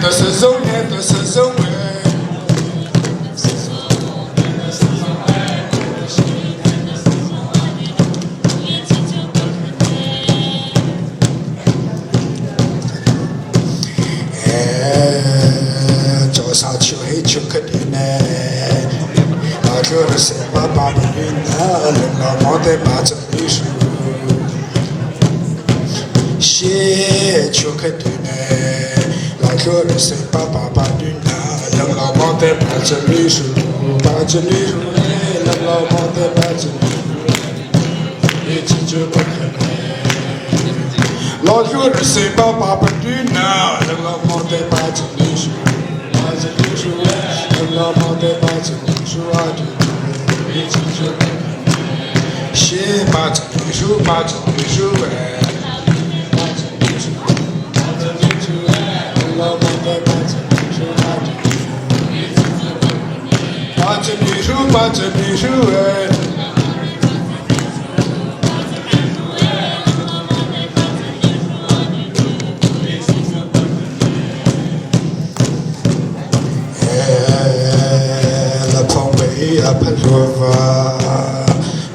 的是肉，眼的是肉哎。早上就黑就可的呢，那个是爸爸的女呢，人老忙得把这里数。写就可的呢，那个是爸爸的女呢，人老忙得把这里数，把这里数呢，人老忙得把这里数，一起就不可能。老个是爸爸的女呢，人老忙得把这里数。老毛的把这里数啊，一起就先把这里数，把这里数哎，把这里数，把这里数哎，老毛的把这里数啊，把这里数，把这里数哎。阿帕罗瓦，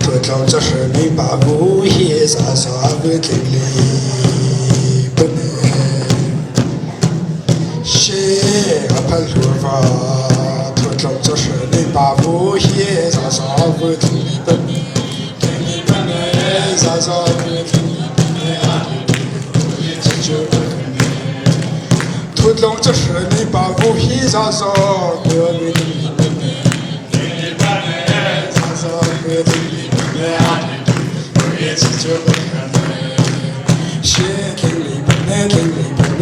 头头这是你把无叶啥啥不给你不能，谢阿帕罗瓦，头头这是你把无叶啥啥不给你不能，给你不能啥啥不给你不能，这就不能，头头这是你把无叶啥啥不给你不能。我听你不能，我也只就不可能。先听你不能，听你不能。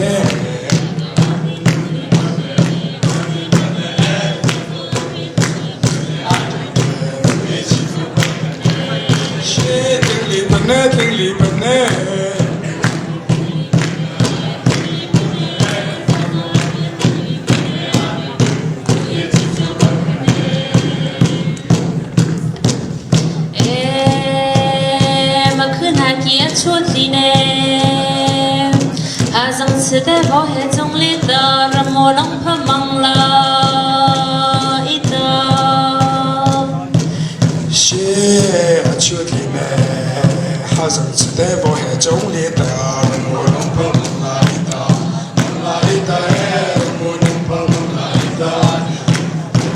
先听你不能，听你不能。出力呢，阿曾吃的我还总里的，让我能怕忙了一的。谢阿出力呢，阿曾吃的我还总里的，让我能怕忙了一的，忙了一的，让我能怕忙了一的，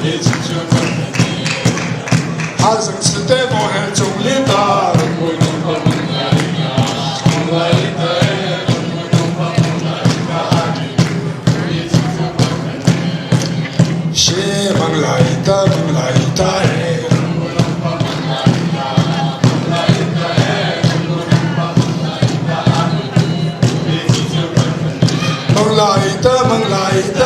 一起就可以。阿曾吃的我还总里的，让我能怕忙了。梦来的，梦来的，梦来的，梦来的。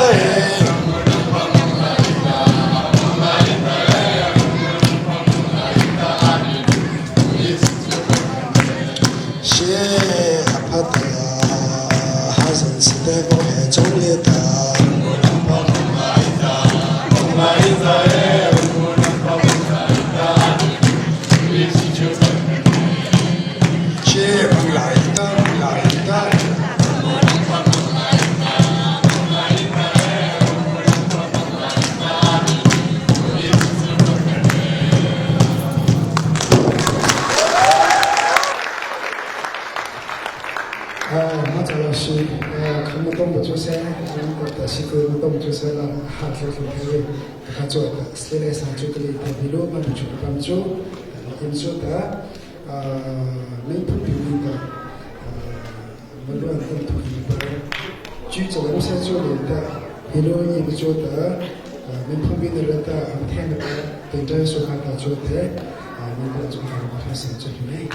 谢阿帕的，哈人是的我还中了的。马扎老师，看不懂不就噻，但是看不懂就是了，哈子是他的，他做的，现在上这个里头比罗帮助帮助，因做的，没不比的，无论跟土地的，举着龙山做的，比罗也不做的，没旁边的人的，天的，对着说话的做的，你不做的，我还是做的没。